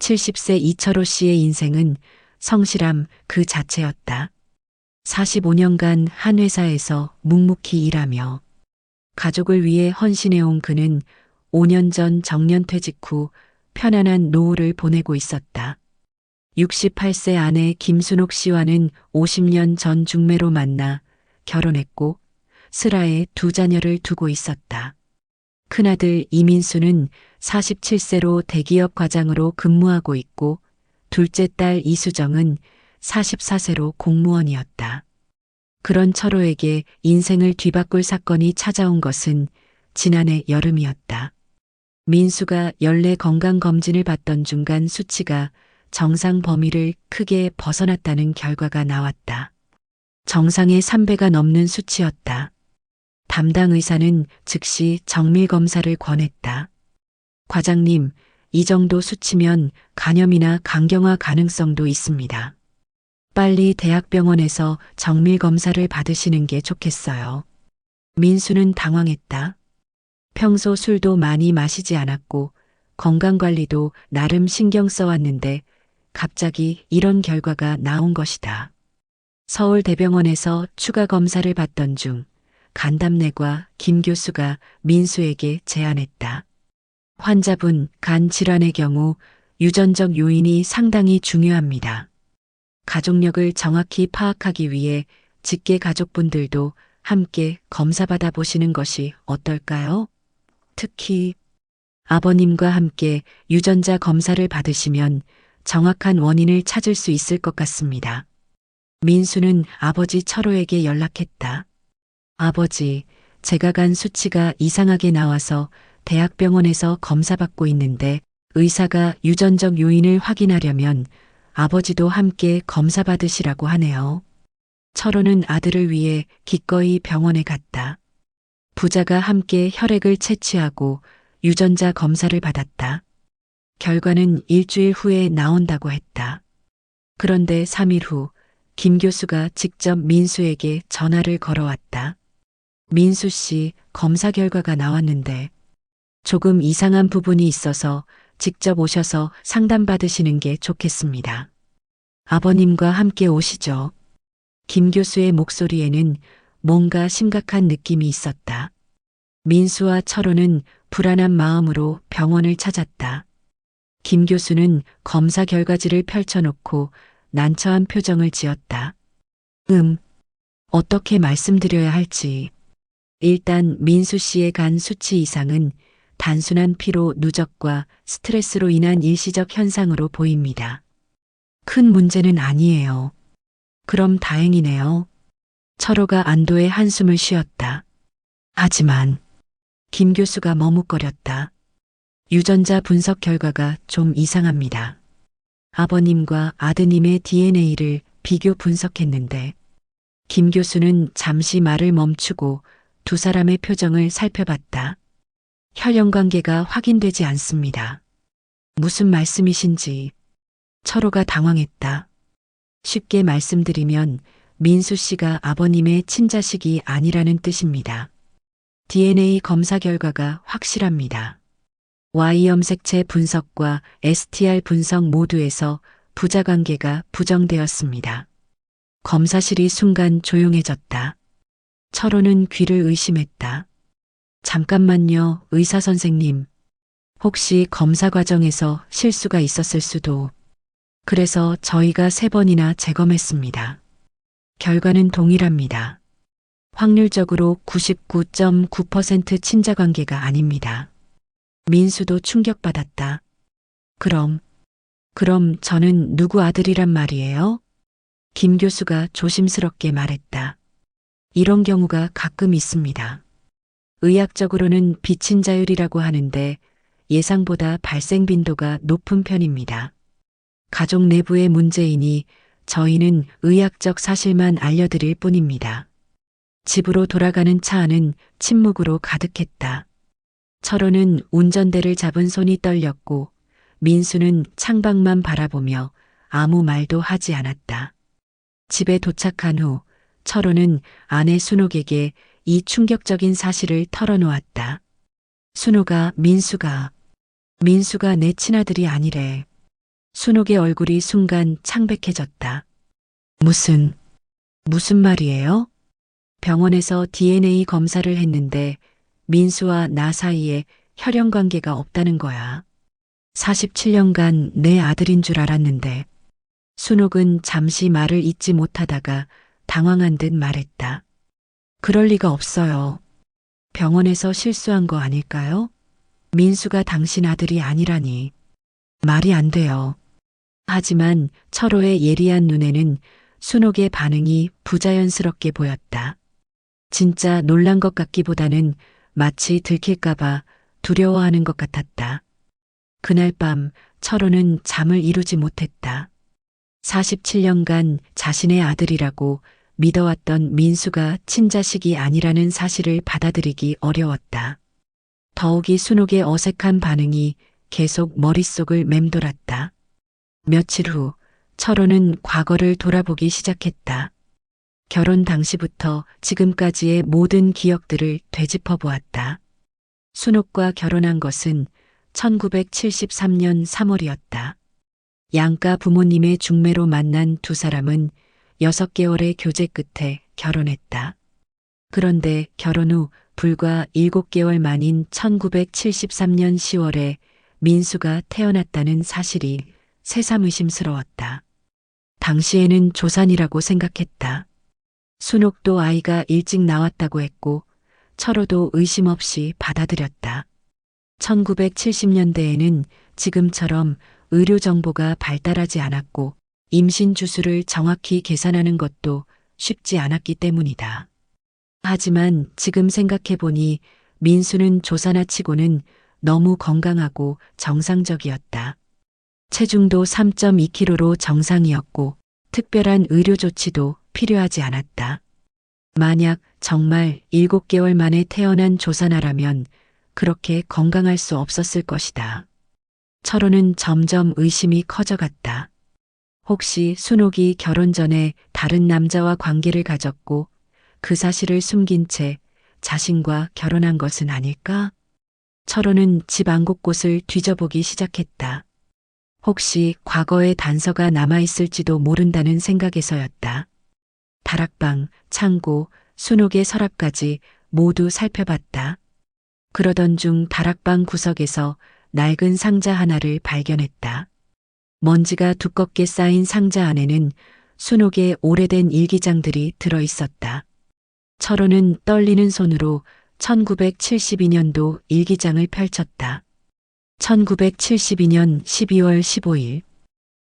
70세 이철호 씨의 인생은 성실함 그 자체였다. 45년간 한 회사에서 묵묵히 일하며 가족을 위해 헌신해온 그는 5년 전 정년퇴직 후 편안한 노후를 보내고 있었다. 68세 아내 김순옥 씨와는 50년 전 중매로 만나 결혼했고 슬하에 두 자녀를 두고 있었다. 큰아들 이민수는 47세로 대기업 과장으로 근무하고 있고 둘째 딸 이수정은 44세로 공무원이었다. 그런 철호에게 인생을 뒤바꿀 사건이 찾아온 것은 지난해 여름이었다. 민수가 연례 건강검진을 받던 중간 수치가 정상 범위를 크게 벗어났다는 결과가 나왔다. 정상의 3배가 넘는 수치였다. 담당 의사는 즉시 정밀 검사를 권했다. 과장님, 이 정도 수치면 간염이나 간경화 가능성도 있습니다. 빨리 대학병원에서 정밀 검사를 받으시는 게 좋겠어요. 민수는 당황했다. 평소 술도 많이 마시지 않았고 건강관리도 나름 신경 써왔는데 갑자기 이런 결과가 나온 것이다. 서울대병원에서 추가 검사를 받던 중 간담내과 김 교수가 민수에게 제안했다. 환자분 간 질환의 경우 유전적 요인이 상당히 중요합니다. 가족력을 정확히 파악하기 위해 직계 가족분들도 함께 검사받아 보시는 것이 어떨까요? 특히 아버님과 함께 유전자 검사를 받으시면 정확한 원인을 찾을 수 있을 것 같습니다. 민수는 아버지 철호에게 연락했다. 아버지, 제가 간 수치가 이상하게 나와서 대학병원에서 검사받고 있는데 의사가 유전적 요인을 확인하려면 아버지도 함께 검사받으시라고 하네요. 철호는 아들을 위해 기꺼이 병원에 갔다. 부자가 함께 혈액을 채취하고 유전자 검사를 받았다. 결과는 일주일 후에 나온다고 했다. 그런데 3일 후 김 교수가 직접 민수에게 전화를 걸어왔다. 민수 씨, 검사 결과가 나왔는데 조금 이상한 부분이 있어서 직접 오셔서 상담받으시는 게 좋겠습니다. 아버님과 함께 오시죠. 김 교수의 목소리에는 뭔가 심각한 느낌이 있었다. 민수와 철호는 불안한 마음으로 병원을 찾았다. 김 교수는 검사 결과지를 펼쳐놓고 난처한 표정을 지었다. 어떻게 말씀드려야 할지. 일단 민수 씨의 간 수치 이상은 단순한 피로 누적과 스트레스로 인한 일시적 현상으로 보입니다. 큰 문제는 아니에요. 그럼 다행이네요. 철호가 안도의 한숨을 쉬었다. 하지만 김 교수가 머뭇거렸다. 유전자 분석 결과가 좀 이상합니다. 아버님과 아드님의 DNA를 비교 분석했는데 김 교수는 잠시 말을 멈추고 두 사람의 표정을 살펴봤다. 혈연 관계가 확인되지 않습니다. 무슨 말씀이신지. 철호가 당황했다. 쉽게 말씀드리면 민수 씨가 아버님의 친자식이 아니라는 뜻입니다. DNA 검사 결과가 확실합니다. Y염색체 분석과 STR 분석 모두에서 부자 관계가 부정되었습니다. 검사실이 순간 조용해졌다. 철호는 귀를 의심했다. 잠깐만요, 의사 선생님. 혹시 검사 과정에서 실수가 있었을 수도. 그래서 저희가 3번이나 재검했습니다. 결과는 동일합니다. 확률적으로 99.9% 친자 관계가 아닙니다. 민수도 충격받았다. 그럼 저는 누구 아들이란 말이에요? 김 교수가 조심스럽게 말했다. 이런 경우가 가끔 있습니다. 의학적으로는 비친자율이라고 하는데 예상보다 발생 빈도가 높은 편입니다. 가족 내부의 문제이니 저희는 의학적 사실만 알려드릴 뿐입니다. 집으로 돌아가는 차 안은 침묵으로 가득했다. 철호는 운전대를 잡은 손이 떨렸고 민수는 창밖만 바라보며 아무 말도 하지 않았다. 집에 도착한 후 철호는 아내 순옥에게 이 충격적인 사실을 털어놓았다. 순옥아, 민수가 내 친아들이 아니래. 순옥의 얼굴이 순간 창백해졌다. 무슨 말이에요? 병원에서 DNA 검사를 했는데 민수와 나 사이에 혈연 관계가 없다는 거야. 47년간 내 아들인 줄 알았는데. 순옥은 잠시 말을 잇지 못하다가 당황한 듯 말했다. 그럴 리가 없어요. 병원에서 실수한 거 아닐까요? 민수가 당신 아들이 아니라니. 말이 안 돼요. 하지만 철호의 예리한 눈에는 순옥의 반응이 부자연스럽게 보였다. 진짜 놀란 것 같기보다는 마치 들킬까봐 두려워하는 것 같았다. 그날 밤 철호는 잠을 이루지 못했다. 47년간 자신의 아들이라고 믿어왔던 민수가 친자식이 아니라는 사실을 받아들이기 어려웠다. 더욱이 순옥의 어색한 반응이 계속 머릿속을 맴돌았다. 며칠 후 철호는 과거를 돌아보기 시작했다. 결혼 당시부터 지금까지의 모든 기억들을 되짚어 보았다. 순옥과 결혼한 것은 1973년 3월이었다. 양가 부모님의 중매로 만난 두 사람은 6개월의 교제 끝에 결혼했다. 그런데 결혼 후 불과 7개월 만인 1973년 10월에 민수가 태어났다는 사실이 새삼 의심스러웠다. 당시에는 조산이라고 생각했다. 순옥도 아이가 일찍 나왔다고 했고 철호도 의심 없이 받아들였다. 1970년대에는 지금처럼 의료 정보가 발달하지 않았고 임신 주수를 정확히 계산하는 것도 쉽지 않았기 때문이다. 하지만 지금 생각해 보니 민수는 조사나 치고는 너무 건강하고 정상적이었다. 체중도 3.2kg로 정상이었고 특별한 의료 조치도 필요하지 않았다. 만약 정말 7개월 만에 태어난 조사나라면 그렇게 건강할 수 없었을 것이다. 철호는 점점 의심이 커져갔다. 혹시 순옥이 결혼 전에 다른 남자와 관계를 가졌고 그 사실을 숨긴 채 자신과 결혼한 것은 아닐까? 철호는 집 안 곳곳을 뒤져보기 시작했다. 혹시 과거의 단서가 남아있을지도 모른다는 생각에서였다. 다락방, 창고, 순옥의 서랍까지 모두 살펴봤다. 그러던 중 다락방 구석에서 낡은 상자 하나를 발견했다. 먼지가 두껍게 쌓인 상자 안에는 순옥의 오래된 일기장들이 들어있었다. 철호는 떨리는 손으로 1972년도 일기장을 펼쳤다. 1972년 12월 15일.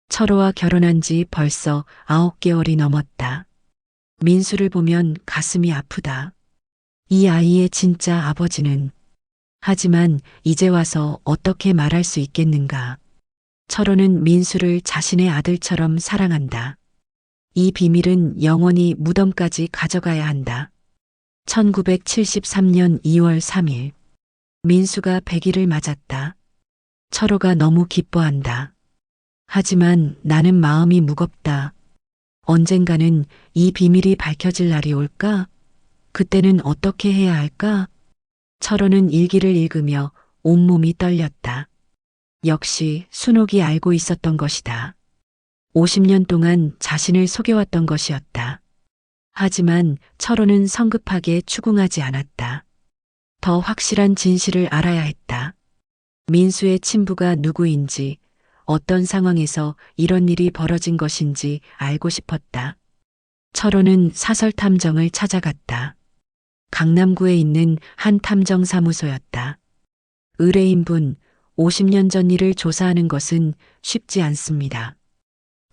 철호와 결혼한 지 벌써 9개월이 넘었다. 민수를 보면 가슴이 아프다. 이 아이의 진짜 아버지는. 하지만 이제 와서 어떻게 말할 수 있겠는가. 철호는 민수를 자신의 아들처럼 사랑한다. 이 비밀은 영원히 무덤까지 가져가야 한다. 1973년 2월 3일. 민수가 100일을 맞았다. 철호가 너무 기뻐한다. 하지만 나는 마음이 무겁다. 언젠가는 이 비밀이 밝혀질 날이 올까? 그때는 어떻게 해야 할까? 철호는 일기를 읽으며 온몸이 떨렸다. 역시 순옥이 알고 있었던 것이다. 50년 동안 자신을 속여왔던 것이었다. 하지만 철호는 성급하게 추궁하지 않았다. 더 확실한 진실을 알아야 했다. 민수의 친부가 누구인지, 어떤 상황에서 이런 일이 벌어진 것인지 알고 싶었다. 철호는 사설 탐정을 찾아갔다. 강남구에 있는 한 탐정 사무소였다. 의뢰인분, 50년 전 일을 조사하는 것은 쉽지 않습니다.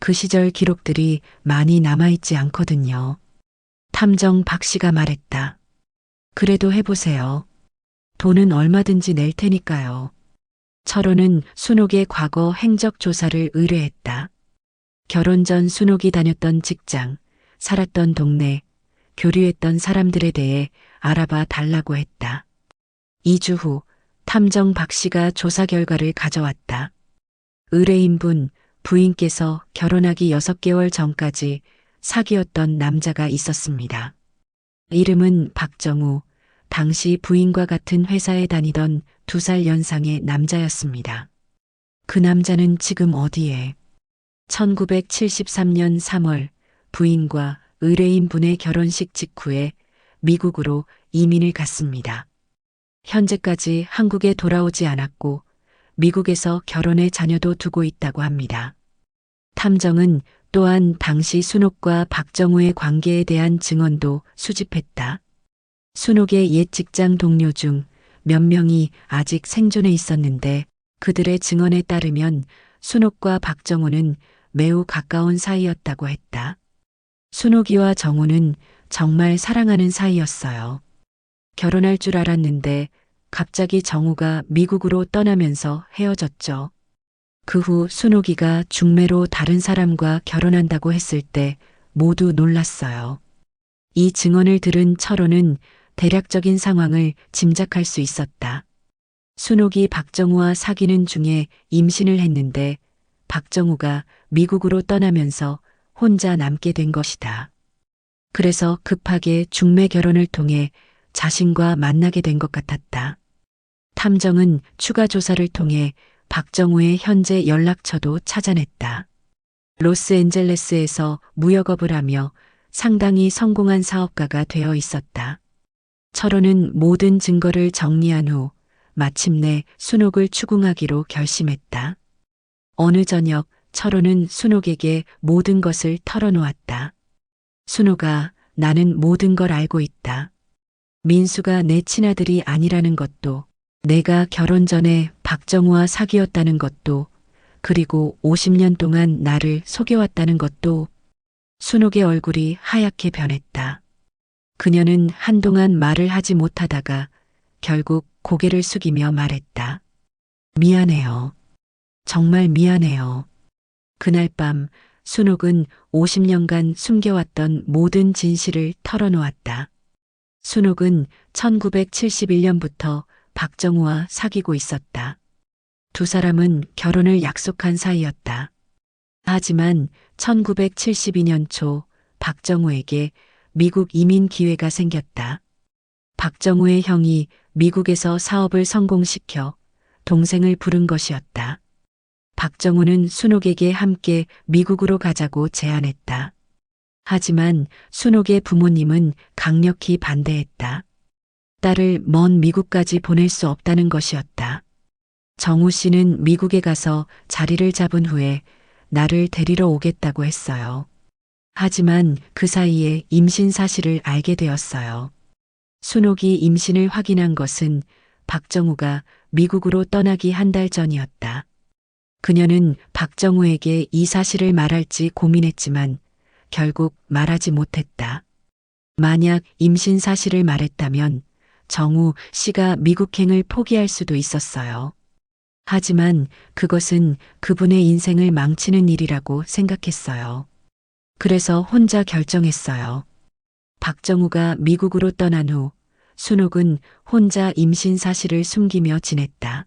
그 시절 기록들이 많이 남아있지 않거든요. 탐정 박 씨가 말했다. 그래도 해보세요. 돈은 얼마든지 낼 테니까요. 철호는 순옥의 과거 행적 조사를 의뢰했다. 결혼 전 순옥이 다녔던 직장, 살았던 동네, 교류했던 사람들에 대해 알아봐 달라고 했다. 2주 후 탐정 박 씨가 조사 결과를 가져왔다. 의뢰인분 부인께서 결혼하기 6개월 전까지 사귀었던 남자가 있었습니다. 이름은 박정우, 당시 부인과 같은 회사에 다니던 2살 연상의 남자였습니다. 그 남자는 지금 어디에? 1973년 3월 부인과 의뢰인 분의 결혼식 직후에 미국으로 이민을 갔습니다. 현재까지 한국에 돌아오지 않았고 미국에서 결혼의 자녀도 두고 있다고 합니다. 탐정은 또한 당시 순옥과 박정우의 관계에 대한 증언도 수집했다. 순옥의 옛 직장 동료 중 몇 명이 아직 생존해 있었는데 그들의 증언에 따르면 순옥과 박정우는 매우 가까운 사이였다고 했다. 순옥이와 정우는 정말 사랑하는 사이였어요. 결혼할 줄 알았는데 갑자기 정우가 미국으로 떠나면서 헤어졌죠. 그 후 순옥이가 중매로 다른 사람과 결혼한다고 했을 때 모두 놀랐어요. 이 증언을 들은 철호는 대략적인 상황을 짐작할 수 있었다. 순옥이 박정우와 사귀는 중에 임신을 했는데 박정우가 미국으로 떠나면서 혼자 남게 된 것이다. 그래서 급하게 중매 결혼을 통해 자신과 만나게 된 것 같았다. 탐정은 추가 조사를 통해 박정우의 현재 연락처도 찾아냈다. 로스앤젤레스에서 무역업을 하며 상당히 성공한 사업가가 되어 있었다. 철호는 모든 증거를 정리한 후 마침내 순옥을 추궁하기로 결심했다. 어느 저녁 철호는 순옥에게 모든 것을 털어놓았다. 순옥아, 나는 모든 걸 알고 있다. 민수가 내 친아들이 아니라는 것도, 내가 결혼 전에 박정우와 사귀었다는 것도, 그리고 50년 동안 나를 속여왔다는 것도. 순옥의 얼굴이 하얗게 변했다. 그녀는 한동안 말을 하지 못하다가 결국 고개를 숙이며 말했다. 미안해요. 정말 미안해요. 그날 밤 순옥은 50년간 숨겨왔던 모든 진실을 털어놓았다. 순옥은 1971년부터 박정우와 사귀고 있었다. 두 사람은 결혼을 약속한 사이였다. 하지만 1972년 초 박정우에게 미국 이민 기회가 생겼다. 박정우의 형이 미국에서 사업을 성공시켜 동생을 부른 것이었다. 박정우는 순옥에게 함께 미국으로 가자고 제안했다. 하지만 순옥의 부모님은 강력히 반대했다. 딸을 먼 미국까지 보낼 수 없다는 것이었다. 정우 씨는 미국에 가서 자리를 잡은 후에 나를 데리러 오겠다고 했어요. 하지만 그 사이에 임신 사실을 알게 되었어요. 순옥이 임신을 확인한 것은 박정우가 미국으로 떠나기 한 달 전이었다. 그녀는 박정우에게 이 사실을 말할지 고민했지만 결국 말하지 못했다. 만약 임신 사실을 말했다면 정우 씨가 미국행을 포기할 수도 있었어요. 하지만 그것은 그분의 인생을 망치는 일이라고 생각했어요. 그래서 혼자 결정했어요. 박정우가 미국으로 떠난 후 순옥은 혼자 임신 사실을 숨기며 지냈다.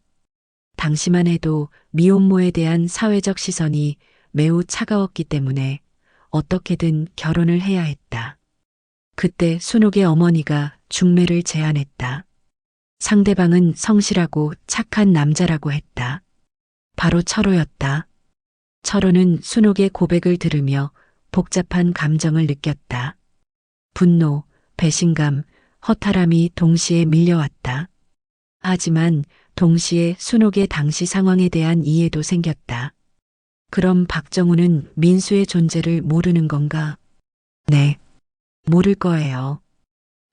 당시만 해도 미혼모에 대한 사회적 시선이 매우 차가웠기 때문에 어떻게든 결혼을 해야 했다. 그때 순옥의 어머니가 중매를 제안했다. 상대방은 성실하고 착한 남자라고 했다. 바로 철호였다. 철호는 순옥의 고백을 들으며 복잡한 감정을 느꼈다. 분노, 배신감, 허탈함이 동시에 밀려왔다. 하지만 동시에 순옥의 당시 상황에 대한 이해도 생겼다. 그럼 박정우는 민수의 존재를 모르는 건가? 네, 모를 거예요.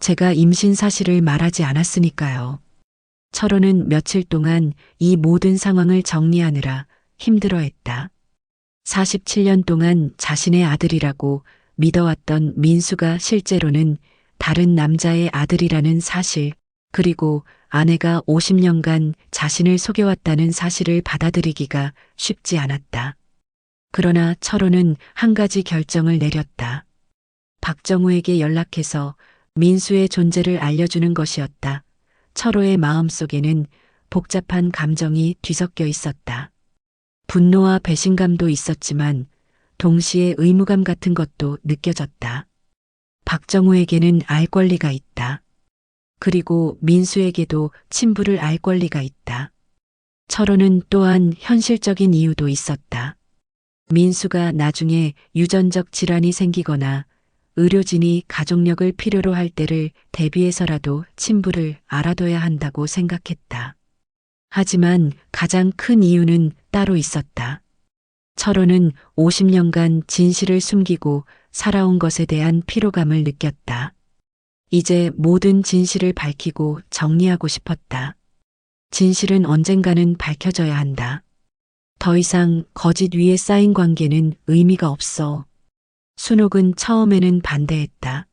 제가 임신 사실을 말하지 않았으니까요. 철호는 며칠 동안 이 모든 상황을 정리하느라 힘들어했다. 47년 동안 자신의 아들이라고 믿어왔던 민수가 실제로는 다른 남자의 아들이라는 사실, 그리고 아내가 50년간 자신을 속여왔다는 사실을 받아들이기가 쉽지 않았다. 그러나 철호는 한 가지 결정을 내렸다. 박정우에게 연락해서 민수의 존재를 알려주는 것이었다. 철호의 마음속에는 복잡한 감정이 뒤섞여 있었다. 분노와 배신감도 있었지만 동시에 의무감 같은 것도 느껴졌다. 박정우에게는 알 권리가 있다. 그리고 민수에게도 친부를 알 권리가 있다. 철호는 또한 현실적인 이유도 있었다. 민수가 나중에 유전적 질환이 생기거나 의료진이 가족력을 필요로 할 때를 대비해서라도 친부를 알아둬야 한다고 생각했다. 하지만 가장 큰 이유는 따로 있었다. 철호는 50년간 진실을 숨기고 살아온 것에 대한 피로감을 느꼈다. 이제 모든 진실을 밝히고 정리하고 싶었다. 진실은 언젠가는 밝혀져야 한다. 더 이상 거짓 위에 쌓인 관계는 의미가 없어. 순옥은 처음에는 반대했다.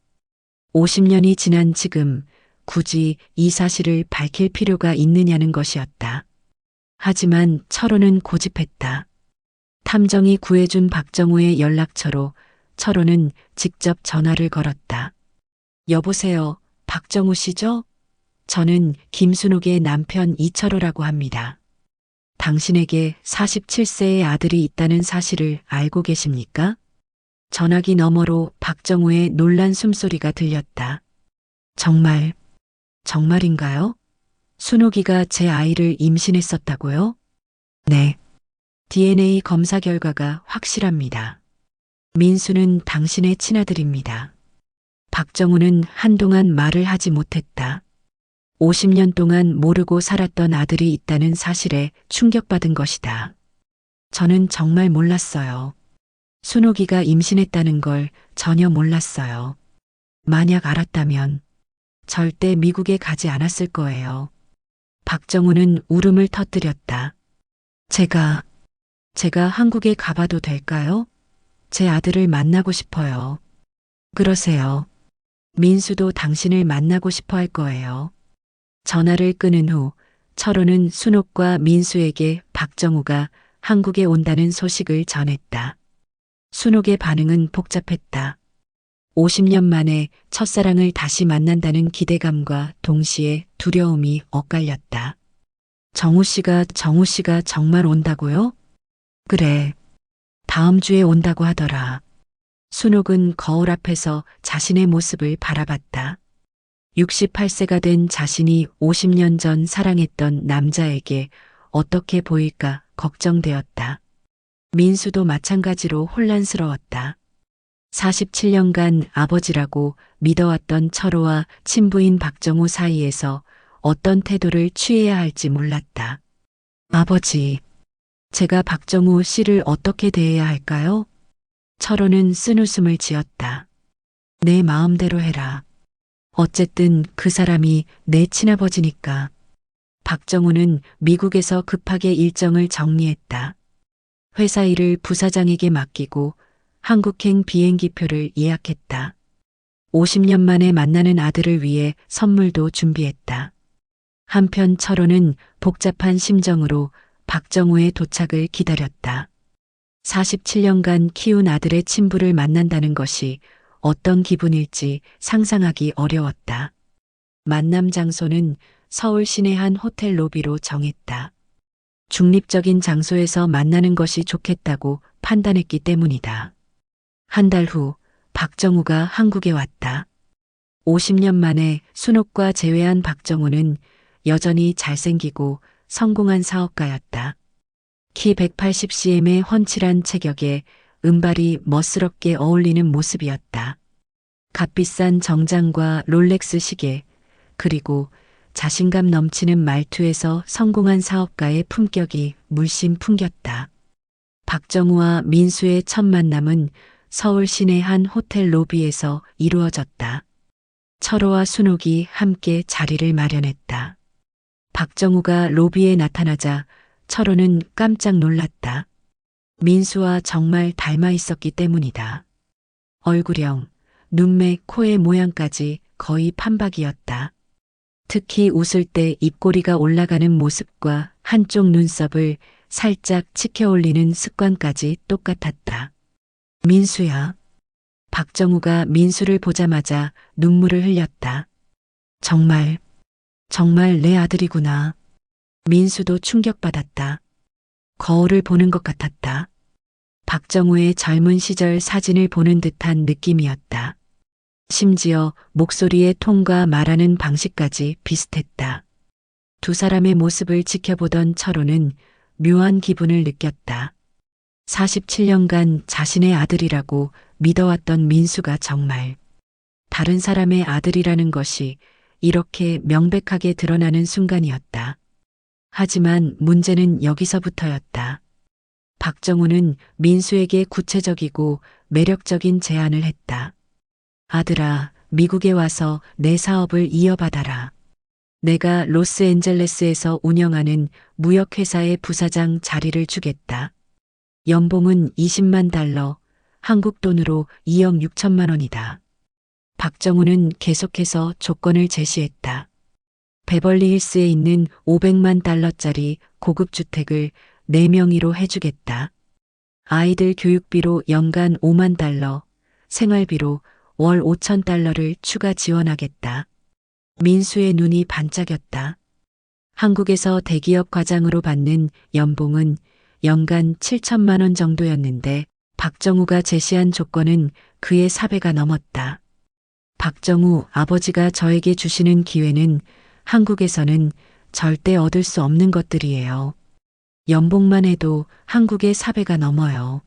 50년이 지난 지금 굳이 이 사실을 밝힐 필요가 있느냐는 것이었다. 하지만 철호는 고집했다. 탐정이 구해준 박정우의 연락처로 철호는 직접 전화를 걸었다. 여보세요, 박정우 씨죠? 저는 김순옥의 남편 이철호라고 합니다. 당신에게 47세의 아들이 있다는 사실을 알고 계십니까? 전화기 너머로 박정우의 놀란 숨소리가 들렸다. 정말인가요? 순옥이가 제 아이를 임신했었다고요? 네. DNA 검사 결과가 확실합니다. 민수는 당신의 친아들입니다. 박정우는 한동안 말을 하지 못했다. 50년 동안 모르고 살았던 아들이 있다는 사실에 충격받은 것이다. 저는 정말 몰랐어요. 순옥이가 임신했다는 걸 전혀 몰랐어요. 만약 알았다면 절대 미국에 가지 않았을 거예요. 박정우는 울음을 터뜨렸다. 제가 한국에 가봐도 될까요? 제 아들을 만나고 싶어요. 그러세요. 민수도 당신을 만나고 싶어 할 거예요. 전화를 끊은 후 철호는 순옥과 민수에게 박정우가 한국에 온다는 소식을 전했다. 순옥의 반응은 복잡했다. 50년 만에 첫사랑을 다시 만난다는 기대감과 동시에 두려움이 엇갈렸다. 정우 씨가 정말 온다고요? 그래. 다음 주에 온다고 하더라. 순옥은 거울 앞에서 자신의 모습을 바라봤다. 68세가 된 자신이 50년 전 사랑했던 남자에게 어떻게 보일까 걱정되었다. 민수도 마찬가지로 혼란스러웠다. 47년간 아버지라고 믿어왔던 철호와 친부인 박정우 사이에서 어떤 태도를 취해야 할지 몰랐다. 아버지, 제가 박정우 씨를 어떻게 대해야 할까요? 철호는 쓴웃음을 지었다. 내 마음대로 해라. 어쨌든 그 사람이 내 친아버지니까. 박정우는 미국에서 급하게 일정을 정리했다. 회사 일을 부사장에게 맡기고 한국행 비행기표를 예약했다. 50년 만에 만나는 아들을 위해 선물도 준비했다. 한편 철호는 복잡한 심정으로 박정우의 도착을 기다렸다. 47년간 키운 아들의 친부를 만난다는 것이 어떤 기분일지 상상하기 어려웠다. 만남 장소는 서울 시내 한 호텔 로비로 정했다. 중립적인 장소에서 만나는 것이 좋겠다고 판단했기 때문이다. 한 달 후 박정우가 한국에 왔다. 50년 만에 순옥과 재회한 박정우는 여전히 잘생기고 성공한 사업가였다. 키 180cm의 훤칠한 체격에 은발이 멋스럽게 어울리는 모습이었다. 값비싼 정장과 롤렉스 시계, 그리고 자신감 넘치는 말투에서 성공한 사업가의 품격이 물씬 풍겼다. 박정우와 민수의 첫 만남은 서울 시내 한 호텔 로비에서 이루어졌다. 철호와 순옥이 함께 자리를 마련했다. 박정우가 로비에 나타나자 철호는 깜짝 놀랐다. 민수와 정말 닮아 있었기 때문이다. 얼굴형, 눈매, 코의 모양까지 거의 판박이었다. 특히 웃을 때 입꼬리가 올라가는 모습과 한쪽 눈썹을 살짝 치켜 올리는 습관까지 똑같았다. 민수야. 박정우가 민수를 보자마자 눈물을 흘렸다. 정말 내 아들이구나. 민수도 충격받았다. 거울을 보는 것 같았다. 박정우의 젊은 시절 사진을 보는 듯한 느낌이었다. 심지어 목소리의 톤과 말하는 방식까지 비슷했다. 두 사람의 모습을 지켜보던 철호는 묘한 기분을 느꼈다. 47년간 자신의 아들이라고 믿어왔던 민수가 정말 다른 사람의 아들이라는 것이 이렇게 명백하게 드러나는 순간이었다. 하지만 문제는 여기서부터였다. 박정우는 민수에게 구체적이고 매력적인 제안을 했다. 아들아, 미국에 와서 내 사업을 이어받아라. 내가 로스앤젤레스에서 운영하는 무역회사의 부사장 자리를 주겠다. 연봉은 20만 달러, 한국 돈으로 2억 6천만 원이다. 박정우는 계속해서 조건을 제시했다. 베벌리힐스에 있는 500만 달러짜리 고급 주택을 4명의로 해주겠다. 아이들 교육비로 연간 5만 달러, 생활비로 월 5천 달러를 추가 지원하겠다. 민수의 눈이 반짝였다. 한국에서 대기업 과장으로 받는 연봉은 연간 7천만 원 정도였는데 박정우가 제시한 조건은 그의 4배가 넘었다. 박정우 아버지가 저에게 주시는 기회는 한국에서는 절대 얻을 수 없는 것들이에요. 연봉만 해도 한국의 4배가 넘어요.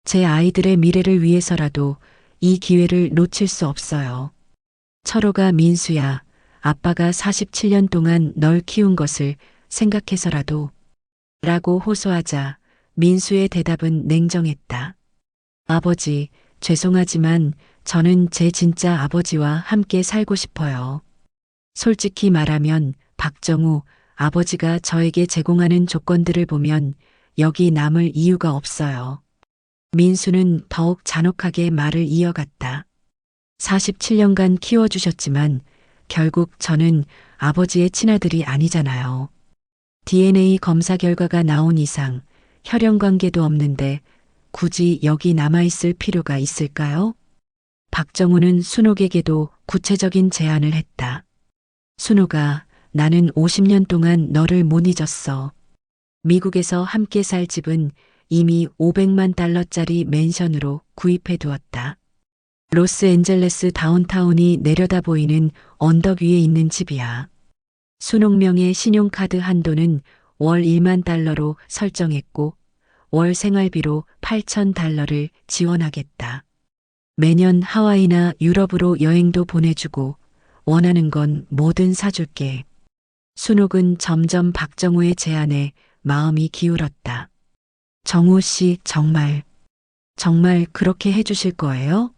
제 아이들의 미래를 위해서라도 이 기회를 놓칠 수 없어요. 철호가 민수야, 아빠가 47년 동안 널 키운 것을 생각해서라도 라고 호소하자 민수의 대답은 냉정했다. 아버지, 죄송하지만 저는 제 진짜 아버지와 함께 살고 싶어요. 솔직히 말하면 박정우 아버지가 저에게 제공하는 조건들을 보면 여기 남을 이유가 없어요. 민수는 더욱 잔혹하게 말을 이어갔다. 47년간 키워주셨지만 결국 저는 아버지의 친아들이 아니잖아요. DNA 검사 결과가 나온 이상 혈연 관계도 없는데 굳이 여기 남아있을 필요가 있을까요? 박정우는 순옥에게도 구체적인 제안을 했다. 순옥아, 나는 50년 동안 너를 못 잊었어. 미국에서 함께 살 집은 이미 500만 달러짜리 맨션으로 구입해 두었다. 로스앤젤레스 다운타운이 내려다 보이는 언덕 위에 있는 집이야. 순옥명의 신용카드 한도는 월 1만 달러로 설정했고 월 생활비로 8천 달러를 지원하겠다. 매년 하와이나 유럽으로 여행도 보내주고 원하는 건 뭐든 사줄게. 순옥은 점점 박정우의 제안에 마음이 기울었다. 정우 씨 정말 그렇게 해주실 거예요?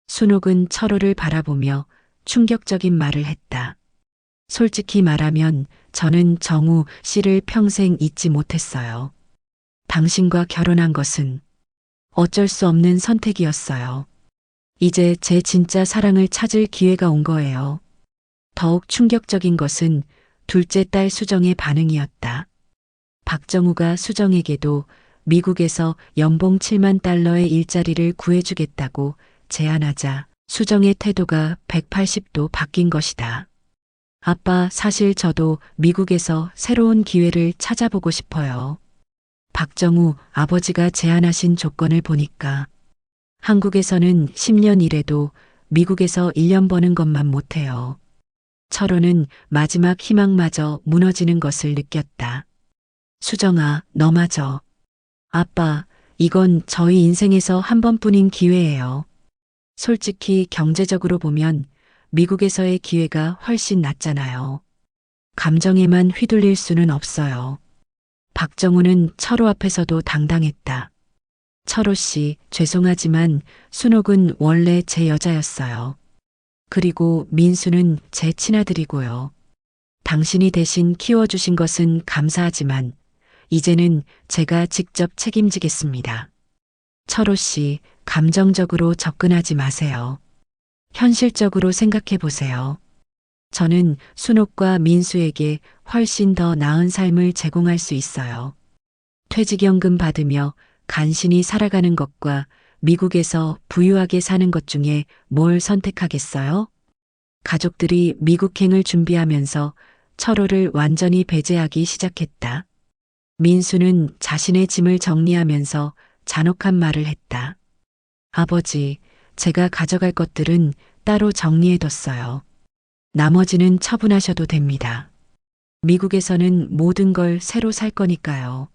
순옥은 철호를 바라보며 충격적인 말을 했다. 솔직히 말하면 저는 정우 씨를 평생 잊지 못했어요. 당신과 결혼한 것은 어쩔 수 없는 선택이었어요. 이제 제 진짜 사랑을 찾을 기회가 온 거예요. 더욱 충격적인 것은 둘째 딸 수정의 반응이었다. 박정우가 수정에게도 미국에서 연봉 7만 달러의 일자리를 구해주겠다고 제안하자 수정의 태도가 180도 바뀐 것이다. 아빠, 사실 저도 미국에서 새로운 기회를 찾아보고 싶어요. 박정우 아버지가 제안하신 조건을 보니까 한국에서는 10년 일해도 미국에서 1년 버는 것만 못해요. 철호는 마지막 희망마저 무너지는 것을 느꼈다. 수정아, 너마저. 아빠, 이건 저희 인생에서 한 번뿐인 기회예요. 솔직히 경제적으로 보면 미국에서의 기회가 훨씬 낫잖아요. 감정에만 휘둘릴 수는 없어요. 박정우는 철호 앞에서도 당당했다. 철호 씨, 죄송하지만 순옥은 원래 제 여자였어요. 그리고 민수는 제 친아들이고요. 당신이 대신 키워주신 것은 감사하지만 이제는 제가 직접 책임지겠습니다. 철호 씨, 감정적으로 접근하지 마세요. 현실적으로 생각해 보세요. 저는 순옥과 민수에게 훨씬 더 나은 삶을 제공할 수 있어요. 퇴직연금 받으며 간신히 살아가는 것과 미국에서 부유하게 사는 것 중에 뭘 선택하겠어요? 가족들이 미국행을 준비하면서 철호를 완전히 배제하기 시작했다. 민수는 자신의 짐을 정리하면서 잔혹한 말을 했다. 아버지, 제가 가져갈 것들은 따로 정리해뒀어요. 나머지는 처분하셔도 됩니다. 미국에서는 모든 걸 새로 살 거니까요.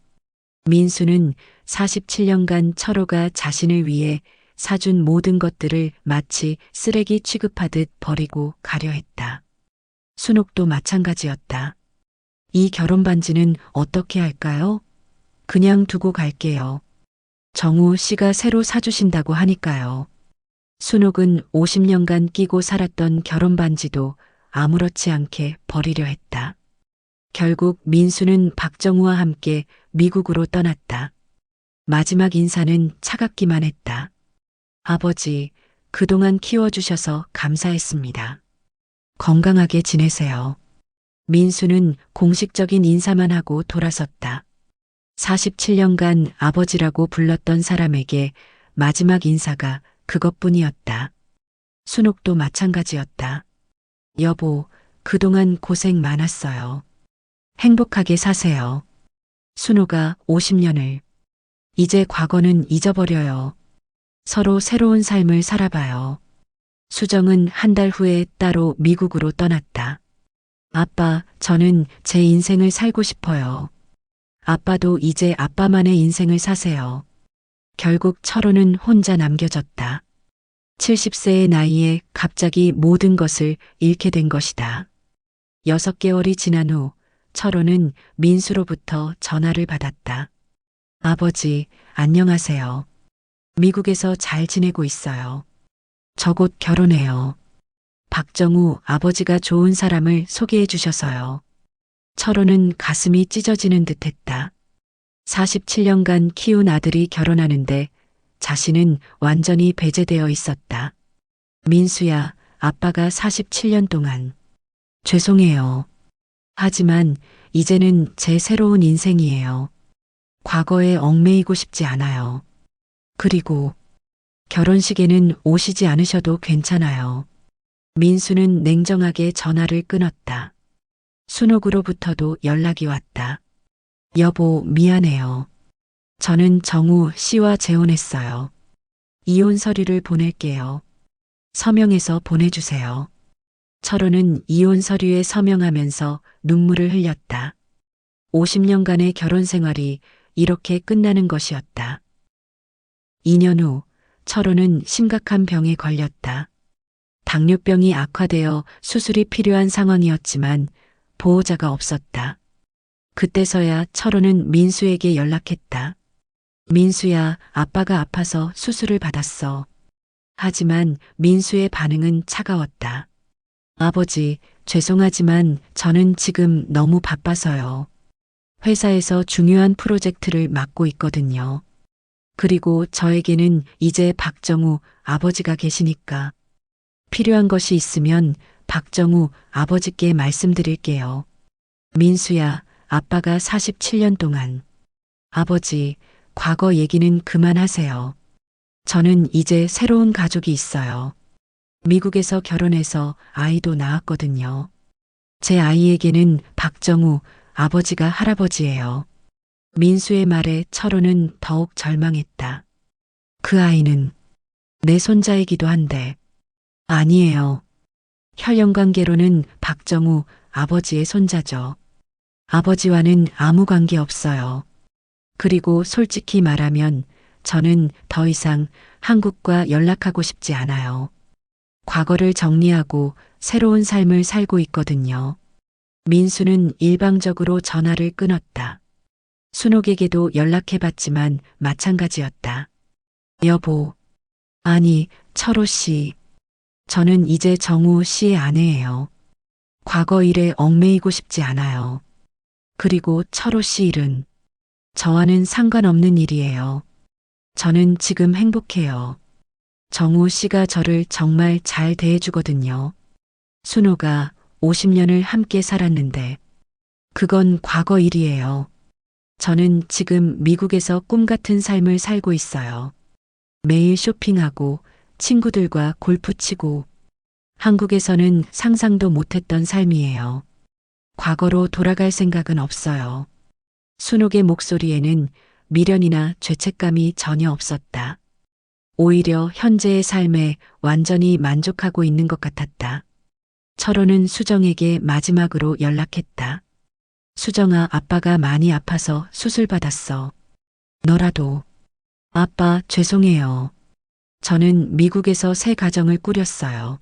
민수는 47년간 철호가 자신을 위해 사준 모든 것들을 마치 쓰레기 취급하듯 버리고 가려 했다. 순옥도 마찬가지였다. 이 결혼 반지는 어떻게 할까요? 그냥 두고 갈게요. 정우 씨가 새로 사주신다고 하니까요. 순옥은 50년간 끼고 살았던 결혼 반지도 아무렇지 않게 버리려 했다. 결국 민수는 박정우와 함께 미국으로 떠났다. 마지막 인사는 차갑기만 했다. 아버지, 그동안 키워주셔서 감사했습니다. 건강하게 지내세요. 민수는 공식적인 인사만 하고 돌아섰다. 47년간 아버지라고 불렀던 사람에게 마지막 인사가 그것뿐이었다. 순옥도 마찬가지였다. 여보, 그동안 고생 많았어요. 행복하게 사세요. 순호가 50년을. 이제 과거는 잊어버려요. 서로 새로운 삶을 살아봐요. 수정은 한 달 후에 따로 미국으로 떠났다. 아빠, 저는 제 인생을 살고 싶어요. 아빠도 이제 아빠만의 인생을 사세요. 결국 철호는 혼자 남겨졌다. 70세의 나이에 갑자기 모든 것을 잃게 된 것이다. 6개월이 지난 후 철호는 민수로부터 전화를 받았다. 아버지, 안녕하세요. 미국에서 잘 지내고 있어요. 저 곧 결혼해요. 박정우 아버지가 좋은 사람을 소개해 주셔서요. 철호는 가슴이 찢어지는 듯 했다. 47년간 키운 아들이 결혼하는데 자신은 완전히 배제되어 있었다. 민수야, 아빠가 47년 동안. 죄송해요. 하지만 이제는 제 새로운 인생이에요. 과거에 얽매이고 싶지 않아요. 그리고 결혼식에는 오시지 않으셔도 괜찮아요. 민수는 냉정하게 전화를 끊었다. 순옥으로부터도 연락이 왔다. 여보, 미안해요. 저는 정우 씨와 재혼했어요. 이혼 서류를 보낼게요. 서명해서 보내주세요. 철호는 이혼 서류에 서명하면서 눈물을 흘렸다. 50년간의 결혼 생활이 이렇게 끝나는 것이었다. 2년 후 철호는 심각한 병에 걸렸다. 당뇨병이 악화되어 수술이 필요한 상황이었지만 보호자가 없었다. 그때서야 철호는 민수에게 연락했다. 민수야, 아빠가 아파서 수술을 받았어. 하지만 민수의 반응은 차가웠다. 아버지, 죄송하지만 저는 지금 너무 바빠서요. 회사에서 중요한 프로젝트를 맡고 있거든요. 그리고 저에게는 이제 박정우 아버지가 계시니까 필요한 것이 있으면 박정우 아버지께 말씀드릴게요. 민수야, 아빠가 47년 동안. 아버지, 과거 얘기는 그만하세요. 저는 이제 새로운 가족이 있어요. 미국에서 결혼해서 아이도 낳았거든요. 제 아이에게는 박정우 아버지가 할아버지예요. 민수의 말에 철호는 더욱 절망했다. 그 아이는 내 손자이기도 한데. 아니에요. 혈연관계로는 박정우 아버지의 손자죠. 아버지와는 아무 관계 없어요. 그리고 솔직히 말하면 저는 더 이상 한국과 연락하고 싶지 않아요. 과거를 정리하고 새로운 삶을 살고 있거든요. 민수는 일방적으로 전화를 끊었다. 순옥에게도 연락해봤지만 마찬가지였다. 여보. 아니, 철호 씨. 저는 이제 정우 씨의 아내예요. 과거 일에 얽매이고 싶지 않아요. 그리고 철호 씨 일은 저와는 상관없는 일이에요. 저는 지금 행복해요. 정우 씨가 저를 정말 잘 대해주거든요. 순호가 50년을 함께 살았는데 그건 과거 일이에요. 저는 지금 미국에서 꿈 같은 삶을 살고 있어요. 매일 쇼핑하고 친구들과 골프 치고 한국에서는 상상도 못했던 삶이에요. 과거로 돌아갈 생각은 없어요. 순옥의 목소리에는 미련이나 죄책감이 전혀 없었다. 오히려 현재의 삶에 완전히 만족하고 있는 것 같았다. 철호는 수정에게 마지막으로 연락했다. 수정아, 아빠가 많이 아파서 수술 받았어. 너라도. 아빠, 죄송해요. 저는 미국에서 새 가정을 꾸렸어요.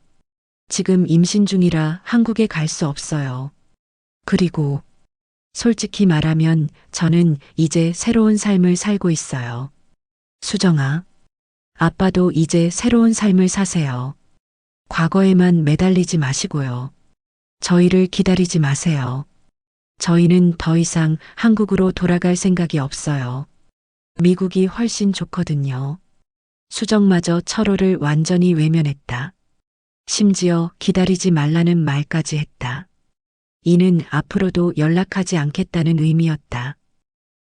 지금 임신 중이라 한국에 갈 수 없어요. 그리고 솔직히 말하면 저는 이제 새로운 삶을 살고 있어요. 수정아, 아빠도 이제 새로운 삶을 사세요. 과거에만 매달리지 마시고요. 저희를 기다리지 마세요. 저희는 더 이상 한국으로 돌아갈 생각이 없어요. 미국이 훨씬 좋거든요. 수정마저 철호를 완전히 외면했다. 심지어 기다리지 말라는 말까지 했다. 이는 앞으로도 연락하지 않겠다는 의미였다.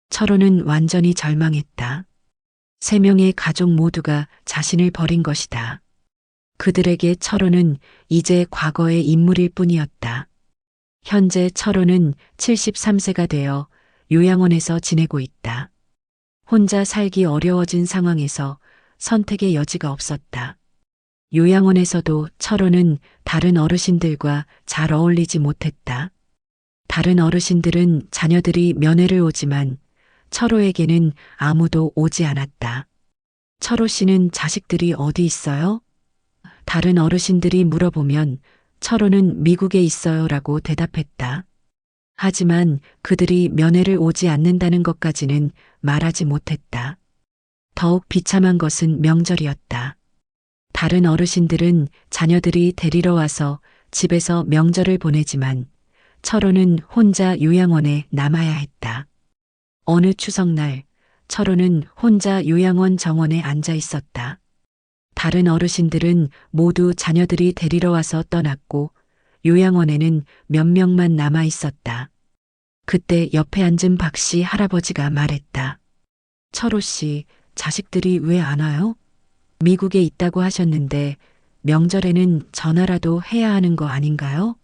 철호는 완전히 절망했다. 세 명의 가족 모두가 자신을 버린 것이다. 그들에게 철호는 이제 과거의 인물일 뿐이었다. 현재 철호는 73세가 되어 요양원에서 지내고 있다. 혼자 살기 어려워진 상황에서 선택의 여지가 없었다. 요양원에서도 철호는 다른 어르신들과 잘 어울리지 못했다. 다른 어르신들은 자녀들이 면회를 오지만 철호에게는 아무도 오지 않았다. 철호 씨는 자식들이 어디 있어요? 다른 어르신들이 물어보면 철호는 미국에 있어요라고 대답했다. 하지만 그들이 면회를 오지 않는다는 것까지는 말하지 못했다. 더욱 비참한 것은 명절이었다. 다른 어르신들은 자녀들이 데리러 와서 집에서 명절을 보내지만 철호는 혼자 요양원에 남아야 했다. 어느 추석날 철호는 혼자 요양원 정원에 앉아 있었다. 다른 어르신들은 모두 자녀들이 데리러 와서 떠났고 요양원에는 몇 명만 남아 있었다. 그때 옆에 앉은 박씨 할아버지가 말했다. 철호 씨, 자식들이 왜 안 와요? 미국에 있다고 하셨는데 명절에는 전화라도 해야 하는 거 아닌가요?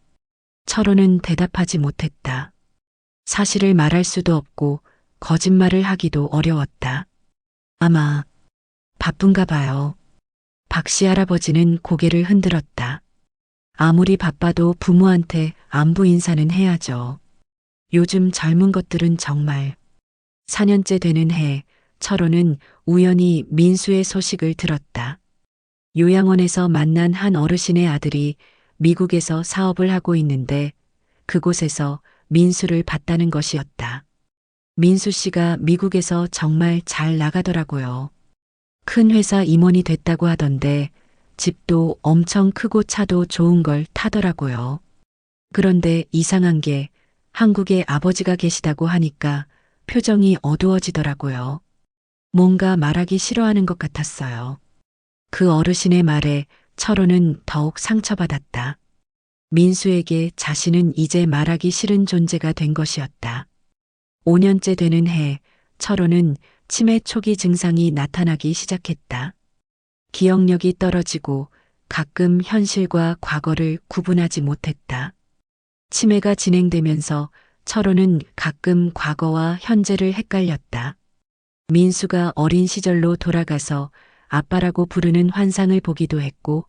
철호는 대답하지 못했다. 사실을 말할 수도 없고 거짓말을 하기도 어려웠다. 아마 바쁜가 봐요. 박씨 할아버지는 고개를 흔들었다. 아무리 바빠도 부모한테 안부 인사는 해야죠. 요즘 젊은 것들은 정말. 4년째 되는 해, 철호는 우연히 민수의 소식을 들었다. 요양원에서 만난 한 어르신의 아들이 미국에서 사업을 하고 있는데 그곳에서 민수를 봤다는 것이었다. 민수 씨가 미국에서 정말 잘 나가더라고요. 큰 회사 임원이 됐다고 하던데 집도 엄청 크고 차도 좋은 걸 타더라고요. 그런데 이상한 게 한국에 아버지가 계시다고 하니까 표정이 어두워지더라고요. 뭔가 말하기 싫어하는 것 같았어요. 그 어르신의 말에 철호는 더욱 상처받았다. 민수에게 자신은 이제 말하기 싫은 존재가 된 것이었다. 5년째 되는 해, 철호는 치매 초기 증상이 나타나기 시작했다. 기억력이 떨어지고 가끔 현실과 과거를 구분하지 못했다. 치매가 진행되면서 철호는 가끔 과거와 현재를 헷갈렸다. 민수가 어린 시절로 돌아가서 아빠라고 부르는 환상을 보기도 했고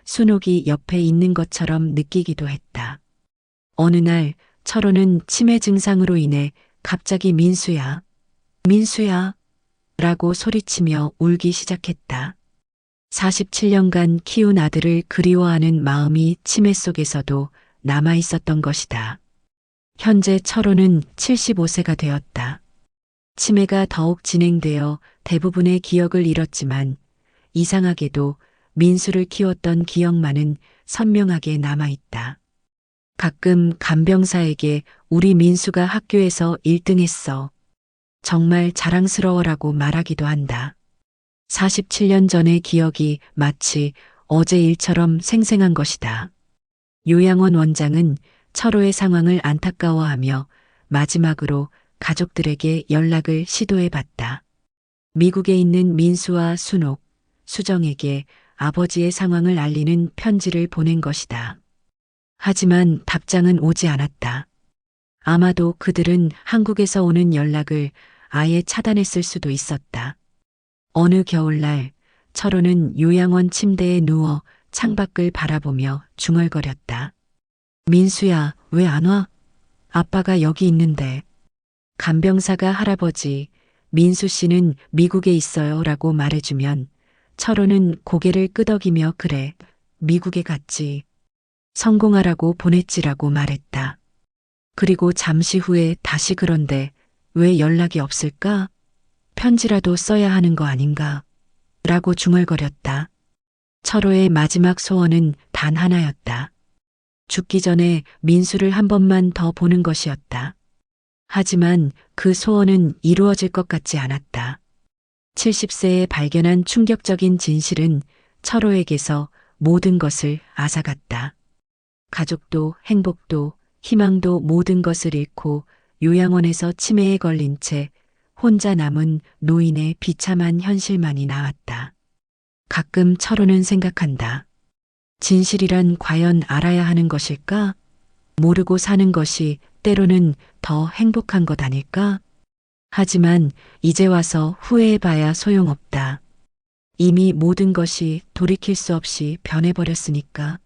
순옥이 옆에 있는 것처럼 느끼기도 했다. 어느 날 철호는 치매 증상으로 인해 갑자기 민수야, 민수야 라고 소리치며 울기 시작했다. 47년간 키운 아들을 그리워하는 마음이 치매 속에서도 남아 있었던 것이다. 현재 철호는 75세가 되었다. 치매가 더욱 진행되어 대부분의 기억을 잃었지만 이상하게도 민수를 키웠던 기억만은 선명하게 남아있다. 가끔 간병사에게 우리 민수가 학교에서 1등했어. 정말 자랑스러워라고 말하기도 한다. 47년 전의 기억이 마치 어제 일처럼 생생한 것이다. 요양원 원장은 철호의 상황을 안타까워하며 마지막으로 가족들에게 연락을 시도해 봤다. 미국에 있는 민수와 순옥, 수정에게 아버지의 상황을 알리는 편지를 보낸 것이다. 하지만 답장은 오지 않았다. 아마도 그들은 한국에서 오는 연락을 아예 차단했을 수도 있었다. 어느 겨울날 철호는 요양원 침대에 누워 창밖을 바라보며 중얼거렸다. 민수야, 왜 안 와? 아빠가 여기 있는데. 간병사가 할아버지, 민수 씨는 미국에 있어요 라고 말해주면 철호는 고개를 끄덕이며 그래, 미국에 갔지. 성공하라고 보냈지라고 말했다. 그리고 잠시 후에 다시 그런데 왜 연락이 없을까? 편지라도 써야 하는 거 아닌가? 라고 중얼거렸다. 철호의 마지막 소원은 단 하나였다. 죽기 전에 민수를 한 번만 더 보는 것이었다. 하지만 그 소원은 이루어질 것 같지 않았다. 70세에 발견한 충격적인 진실은 철호에게서 모든 것을 앗아갔다. 가족도 행복도 희망도 모든 것을 잃고 요양원에서 치매에 걸린 채 혼자 남은 노인의 비참한 현실만이 나왔다. 가끔 철호는 생각한다. 진실이란 과연 알아야 하는 것일까? 모르고 사는 것이 때로는 더 행복한 것 아닐까? 하지만 이제 와서 후회해봐야 소용없다. 이미 모든 것이 돌이킬 수 없이 변해버렸으니까.